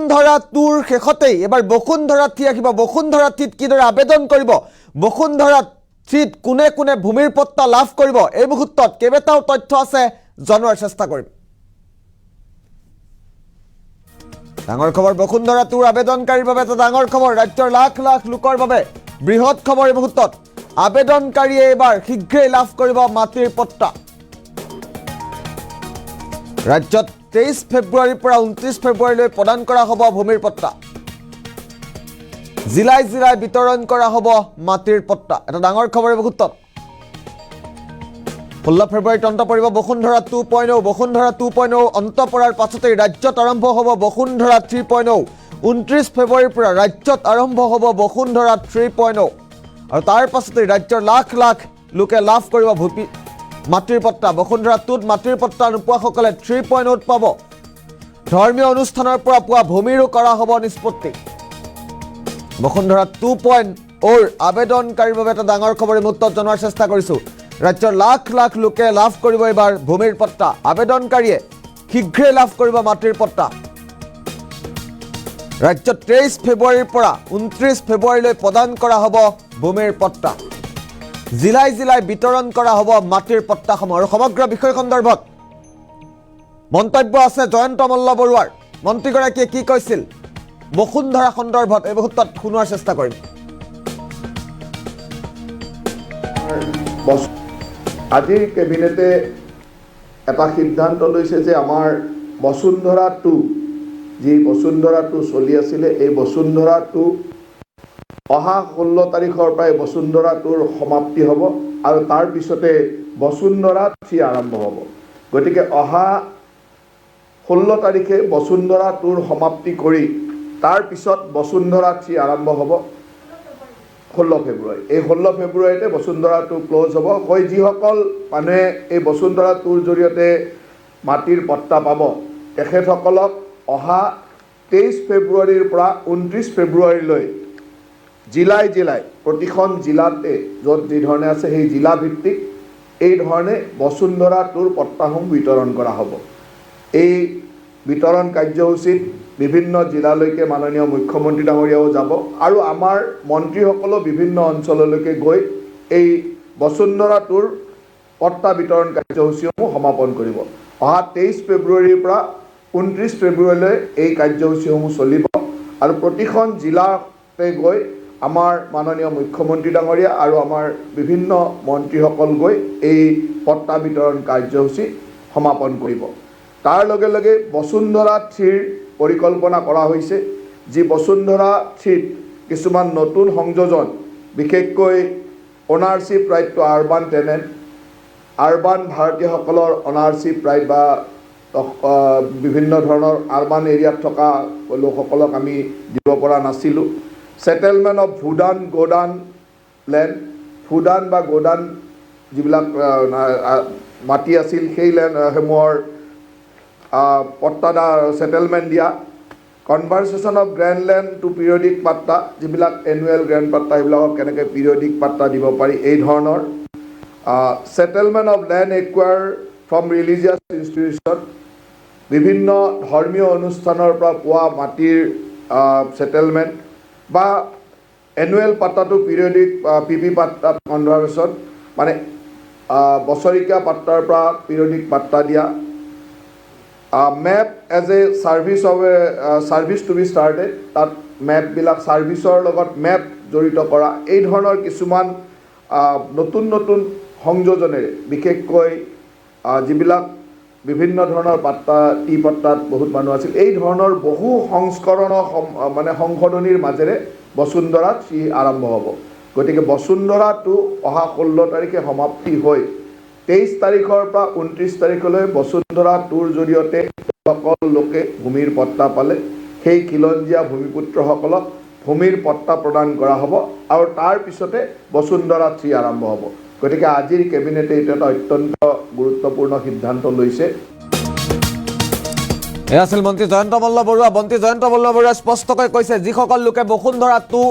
বসুন্ধৰা tour শেষতেই এবাৰ বসুন্ধৰা three আহিব। বসুন্ধৰা থ্ৰীত কিদৰে আবেদন কৰিব, বসুন্ধৰা থ্ৰীত কোনে কোনে ভূমিৰ পট্টা লাভ কৰিব, এই মুহূৰ্তত কেইবাটাও তথ্য আছে জনোৱাৰ চেষ্টা কৰিম। ডাঙৰ খবৰ, বসুন্ধৰা টুৰ আবেদনকাৰীৰ বাবে এটা ডাঙৰ খবৰ। ৰাজ্যৰ লাখ লাখ লোকৰ বাবে বৃহৎ খবৰ। এই মুহূৰ্তত আবেদনকাৰীয়ে এইবাৰ শীঘ্ৰেই লাভ কৰিব মাটিৰ পট্টা। ৰাজ্যত 23 ফেব্ৰুৱাৰীৰ পৰা 29 ফেব্ৰুৱাৰীলৈ প্ৰদান কৰা হ'ব ভূমিৰ পট্টা। জিলাই জিলাই বিতৰণ কৰা হ'ব মাটিৰ পট্টা। এটা ডাঙৰ খবৰ এই মুহূৰ্তত। 16 ফেব্ৰুৱাৰীত অন্ত পৰিব বসুন্ধৰা 2.0। বসুন্ধৰা 2.0 অন্ত পৰাৰ পাছতেই ৰাজ্যত আৰম্ভ হ'ব বসুন্ধৰা 3.0। 29 ফেব্ৰুৱাৰীৰ পৰা ৰাজ্যত আৰম্ভ হ'ব বসুন্ধৰা 3.0 আৰু তাৰ পাছতেই ৰাজ্যৰ লাখ লাখ লোকে লাভ কৰিব মাটিৰ পট্টা। বসুন্ধৰা 2ত মাটিৰ পট্টা নোপোৱাসকলে 3.0ত পাব। ধৰ্মীয় অনুষ্ঠানৰ পৰা পোৱা ভূমিৰো কৰা হ'ব নিষ্পত্তি। বসুন্ধৰা 2.0ৰ আবেদনকাৰীৰ বাবে এটা ডাঙৰ খবৰ এই মুহূৰ্তত জনোৱাৰ চেষ্টা কৰিছোঁ। ৰাজ্যৰ লাখ লাখ লোকে লাভ কৰিব এইবাৰ ভূমিৰ পট্টা। আবেদনকাৰীয়ে শীঘ্ৰেই লাভ কৰিব মাটিৰ পট্টা। ৰাজ্যত 23 ফেব্ৰুৱাৰীৰ পৰা 29 ফেব্ৰুৱাৰীলৈ প্ৰদান কৰা হ'ব ভূমিৰ পট্টা। জিলাই জিলাই বিতৰণ কৰা হ'ব মাটিৰ পট্টাসমূহ। আৰু সমগ্ৰ বিষয় সন্দৰ্ভত মন্তব্য আছে জয়ন্ত মল্ল বৰুৱাৰ। মন্ত্ৰীগৰাকীয়ে কি কৈছিল বসুন্ধৰা সন্দৰ্ভত এই মুহূৰ্তত শুনোৱাৰ চেষ্টা কৰিম। আজিৰ কেবিনেটে এটা সিদ্ধান্ত লৈছে যে আমাৰ বসুন্ধৰা 2 যি বসুন্ধৰা 2 চলি আছিলে, এই বসুন্ধৰা 2 অহা 16 তাৰিখৰ পৰাই বসুন্ধৰা 2ৰ সমাপ্তি হ'ব আৰু তাৰ পিছতে বসুন্ধৰা 3 আৰম্ভ হ'ব। গতিকে অহা 16 তাৰিখে বসুন্ধৰা 2ৰ সমাপ্তি কৰি তাৰ পিছত বসুন্ধৰা 3 আৰম্ভ হ'ব 16 ফেব্ৰুৱাৰী। এই 16 ফেব্ৰুৱাৰীতে বসুন্ধৰা 2 ক্ল'জ হ'ব। হৈ যিসকল মানুহে এই বসুন্ধৰা 2ৰ জৰিয়তে মাটিৰ পট্টা পাব, তেখেতসকলক অহা 23 ফেব্ৰুৱাৰীৰ পৰা 29 ফেব্ৰুৱাৰীলৈ জিলাই জিলাই প্ৰতিখন জিলাতে য'ত যি ধৰণে আছে সেই জিলা ভিত্তিক এই ধৰণে বসুন্ধৰা 2ৰ পট্টাসমূহ বিতৰণ কৰা হ'ব। এই বিতৰণ কাৰ্যসূচীত বিভিন্ন জিলালৈকে মাননীয় মুখ্যমন্ত্ৰী ডাঙৰীয়াও যাব আৰু আমাৰ মন্ত্ৰীসকলেও বিভিন্ন অঞ্চললৈকে গৈ এই বসুন্ধৰা 2ৰ পট্টা বিতৰণ কাৰ্যসূচীসমূহ সমাপন কৰিব। অহা 23 ফেব্ৰুৱাৰীৰ পৰা 29 ফেব্ৰুৱাৰীলৈ এই কাৰ্যসূচীসমূহ চলিব আৰু প্ৰতিখন জিলাতে গৈ আমাৰ মাননীয় মুখ্যমন্ত্ৰী ডাঙৰীয়া আৰু আমাৰ বিভিন্ন মন্ত্ৰীসকল গৈ এই পট্টা বিতৰণ কাৰ্যসূচী সমাপন কৰিব। তাৰ লগে লগে বসুন্ধৰা 3ৰ পৰিকল্পনা কৰা হৈছে, যি বসুন্ধৰা 3ত কিছুমান নতুন সংযোজন, বিশেষকৈ ownership right to urban tenant, urban ভাৰতীয়সকলৰ অনাৰশ্বিপ ৰাইট বা বিভিন্ন ধৰণৰ আৰবান এৰিয়াত থকা লোকসকলক আমি দিব পৰা নাছিলোঁ। Settlement of Bhoodan Godan land, Bhoodan বা গোদান যিবিলাক মাটি আছিল সেই লেণ্ডসমূহৰ পট্টা ছেটেলমেণ্ট দিয়া, conversion of grant land to periodic patta, যিবিলাক এনুৱেল গ্ৰেণ্ড পাট্টা সেইবিলাকক কেনেকৈ পিৰিয়ডিক পাট্টা দিব পাৰি, এই ধৰণৰ settlement of land acquire from religious institution, বিভিন্ন ধৰ্মীয় অনুষ্ঠানৰ পৰা পোৱা মাটিৰ ছেটেলমেণ্ট বা এনুৱেল পাট্টাটো পিৰিয়ডিক পি পি পাট্টাত কনভাৰ্চন, মানে বছৰেকীয়া পাট্টাৰ পৰা পিৰিয়ডিক পাট্টা দিয়া, map as a service of a service to be started, তাত মেপবিলাক ছাৰ্ভিচৰ লগত মেপ জড়িত কৰা, এই ধৰণৰ কিছুমান নতুন নতুন সংযোজনেৰে বিশেষকৈ যিবিলাক বিভিন্ন ধৰণৰ পাট্টা টি পাট্টাত বহুত মানুহ আছিল, এই ধৰণৰ বহু সংস্কৰণৰ মানে সংশোধনীৰ মাজেৰে বসুন্ধৰা 3 আৰম্ভ হ'ব। গতিকে বসুন্ধৰা 2 অহা 16 তাৰিখে সমাপ্তি হৈ 23 তাৰিখৰ পৰা 29 তাৰিখলৈ বসুন্ধৰা 2ৰ জৰিয়তে সকলো লোকে ভূমিৰ পট্টা পালে সেই খিলঞ্জীয়া ভূমিপুত্ৰসকলক ভূমিৰ পট্টা প্ৰদান কৰা হ'ব আৰু তাৰ পিছতে বসুন্ধৰা 3 আৰম্ভ হ'ব। গতিকে আজিৰ কেবিনেটে এইটো এটা অত্যন্ত গুৰুত্বপূৰ্ণ সিদ্ধান্ত লৈছে। এয়া আছিল মন্ত্ৰী জয়ন্ত মল্ল বৰুৱা। মন্ত্ৰী জয়ন্ত মল্ল বৰুৱাই স্পষ্টকৈ কৈছে, যিসকল লোকে বসুন্ধৰা 2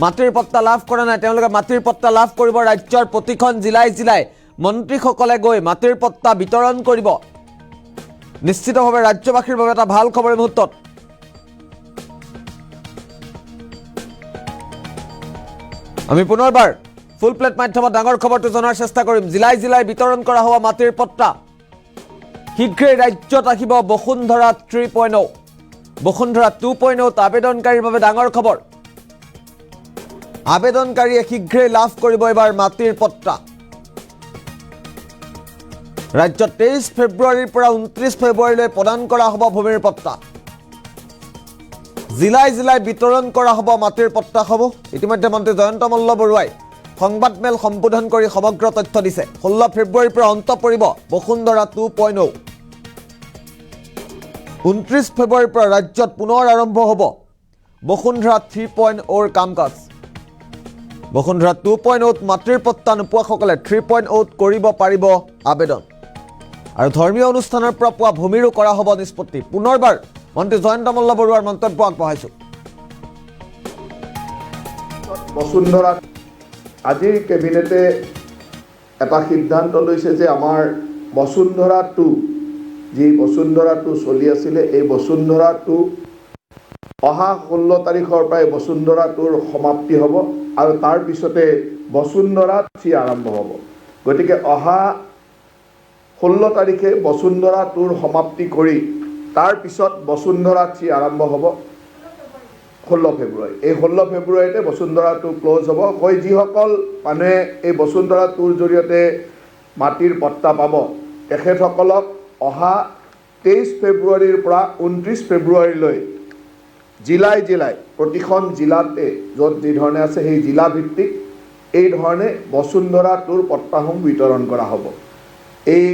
মাটিৰ পট্টা লাভ কৰা নাই তেওঁলোকে মাটিৰ পট্টা লাভ কৰিব। ৰাজ্যৰ প্ৰতিখন জিলাই জিলাই মন্ত্ৰীসকলে গৈ মাটিৰ পট্টা বিতৰণ কৰিব। নিশ্চিতভাৱে ৰাজ্যবাসীৰ বাবে এটা ভাল খবৰ এই মুহূৰ্তত। আমি পুনৰবাৰ ফুল প্লেট মাধ্যমত ডাঙৰ খবৰটো জনাৰ চেষ্টা কৰিম। জিলাই জিলাই বিতৰণ কৰা হোৱা মাটিৰ পট্টা শীঘ্ৰেই ৰাজ্যত আহিব বসুন্ধৰা 3.0। বসুন্ধৰা 2.0 আবেদনকাৰীৰ বাবে ডাঙৰ খবৰ। আবেদনকাৰীয়ে শীঘ্ৰেই লাভ কৰিব এবাৰ মাটিৰ পট্টা। ৰাজ্যত 23 ফেব্ৰুৱাৰীৰ পৰা 29 ফেব্ৰুৱাৰীলৈ প্ৰদান কৰা হ'ব ভূমিৰ পট্টা। জিলাই জিলাই বিতৰণ কৰা হ'ব মাটিৰ পট্টাসমূহ। ইতিমধ্যে মন্ত্ৰী জয়ন্ত মল্লবৰুৱাই সংবাদমেল সম্বোধন কৰি সমগ্ৰ তথ্য দিছে। 16 ফেব্ৰুৱাৰীৰ পৰা অন্ত পৰিব বসুন্ধৰা 2.0। 29 ফেব্ৰুৱাৰীৰ পৰা ৰাজ্যত পুনৰ আৰম্ভ হ'ব বসুন্ধৰা 3.0ৰ কাম কাজ। বসুন্ধৰা 2.0ত মাটিৰ পট্টা নোপোৱাসকলে 3.0ত কৰিব পাৰিব আবেদন। আৰু ধৰ্মীয় অনুষ্ঠানৰ পৰা পোৱা ভূমিৰো কৰা হ'ব নিষ্পত্তি। পুনৰবাৰ মন্ত্ৰী জয়ন্ত মল্লবৰুৱাৰ মন্তব্য আগবঢ়াইছোঁ। বসুন্ধৰা আজিৰ কেবিনেটে এটা সিদ্ধান্ত লৈছে যে আমাৰ বসুন্ধৰা 2 যি বসুন্ধৰা 2 চলি আছিলে, এই বসুন্ধৰা 2 অহা 16 তাৰিখৰ পৰাই বসুন্ধৰা 2ৰ সমাপ্তি হ'ব আৰু তাৰ পিছতে বসুন্ধৰা 3 আৰম্ভ হ'ব। গতিকে অহা 16 তাৰিখে বসুন্ধৰা 2ৰ সমাপ্তি কৰি তাৰ পিছত বসুন্ধৰা 3 আৰম্ভ হ'ব 16 ফেব্ৰুৱাৰী। এই 16 ফেব্ৰুৱাৰীতে বসুন্ধৰা 2 ক্ল'জ হ'ব। হৈ যিসকল মানুহে এই বসুন্ধৰা 2ৰ জৰিয়তে মাটিৰ পট্টা পাব, তেখেতসকলক অহা 23 ফেব্ৰুৱাৰীৰ পৰা 29 ফেব্ৰুৱাৰীলৈ জিলাই জিলাই প্ৰতিখন জিলাতে য'ত যি ধৰণে আছে সেই জিলা ভিত্তিক এই ধৰণে বসুন্ধৰা 2ৰ পট্টাসমূহ বিতৰণ কৰা হ'ব। এই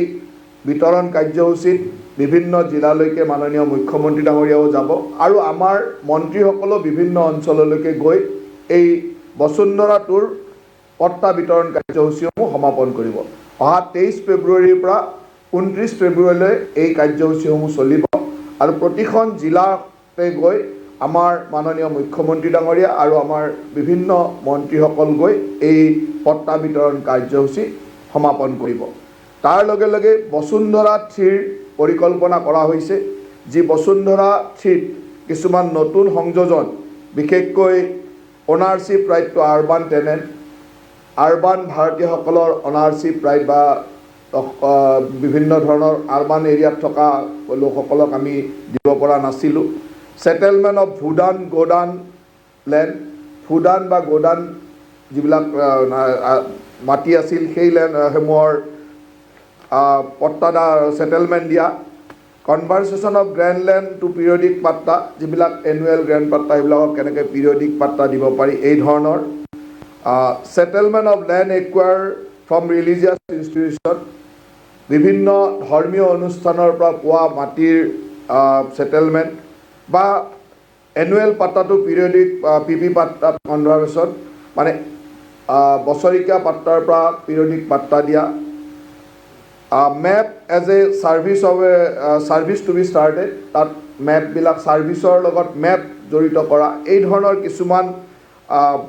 বিতৰণ কাৰ্যসূচীত বিভিন্ন জিলালৈকে মাননীয় মুখ্যমন্ত্ৰী ডাঙৰীয়াও যাব আৰু আমাৰ মন্ত্ৰীসকলেও বিভিন্ন অঞ্চললৈকে গৈ এই বসুন্ধৰা 2ৰ পট্টা বিতৰণ কাৰ্যসূচীসমূহ সমাপন কৰিব। অহা 23 ফেব্ৰুৱাৰীৰ পৰা 29 ফেব্ৰুৱাৰীলৈ এই কাৰ্যসূচীসমূহ চলিব আৰু প্ৰতিখন জিলাতে গৈ আমাৰ মাননীয় মুখ্যমন্ত্ৰী ডাঙৰীয়া আৰু আমাৰ বিভিন্ন মন্ত্ৰীসকল গৈ এই পট্টা বিতৰণ কাৰ্যসূচী সমাপন কৰিব। তাৰ লগে লগে বসুন্ধৰা 3ৰ পৰিকল্পনা কৰা হৈছে। যি বসুন্ধৰা 3ত কিছুমান নতুন সংযোজন, বিশেষকৈ ownership right to urban tenant, urban ভাৰতীয়সকলৰ অনাৰশ্বিপ ৰাইট বা বিভিন্ন ধৰণৰ আৰবান এৰিয়াত থকা লোকসকলক আমি দিব পৰা নাছিলোঁ। ছেটেলমেণ্ট অফ ভুডান গোডান লেণ্ড, ভুডান বা গোডান যিবিলাক মাটি আছিল সেই লেণ্ডসমূহৰ পট্টা ছেটেলমেণ্ট দিয়া, conversion of grant land to periodic patta, যিবিলাক এনুৱেল গ্ৰেণ্ড পাট্টা সেইবিলাকক কেনেকৈ পিৰিয়ডিক পাট্টা দিব পাৰি, এই ধৰণৰ settlement of land acquire from religious institution, বিভিন্ন ধৰ্মীয় অনুষ্ঠানৰ পৰা পোৱা মাটিৰ ছেটেলমেণ্ট বা এনুৱেল পাট্টাটো পিৰিয়ডিক পিপি পাট্টা কনভাৰ্চন, মানে বছৰেকীয়া পাট্টাৰ পৰা পিৰিয়ডিক পাট্টা দিয়া, map as a service of a service to be started, তাত মেপবিলাক ছাৰ্ভিচৰ লগত মেপ জড়িত কৰা, এই ধৰণৰ কিছুমান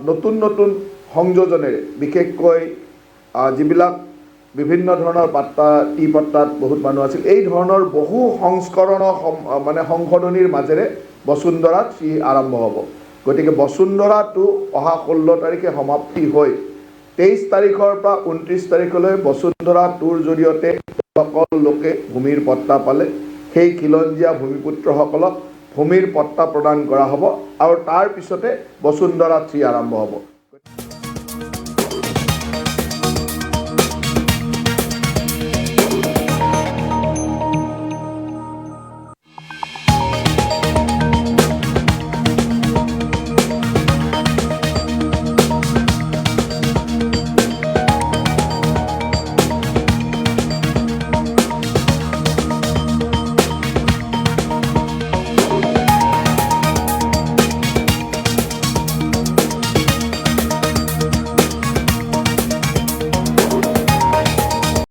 নতুন নতুন সংযোজনেৰে বিশেষকৈ যিবিলাক বিভিন্ন ধৰণৰ পাট্টা টি পাট্টাত বহুত মানুহ আছিল, এই ধৰণৰ বহু সংস্কৰণৰ মানে সংশোধনীৰ মাজেৰে বসুন্ধৰা 3 আৰম্ভ হ'ব। গতিকে বসুন্ধৰা 2 অহা 16 তাৰিখে সমাপ্তি হৈ 23 তাৰিখৰ পৰা 29 তাৰিখলৈ বসুন্ধৰা 2ৰ জৰিয়তে সকলো লোকে ভূমিৰ পট্টা পালে সেই খিলঞ্জীয়া ভূমিপুত্ৰসকলক ভূমিৰ পট্টা প্ৰদান কৰা হ'ব আৰু তাৰ পিছতে বসুন্ধৰা 3 আৰম্ভ হ'ব।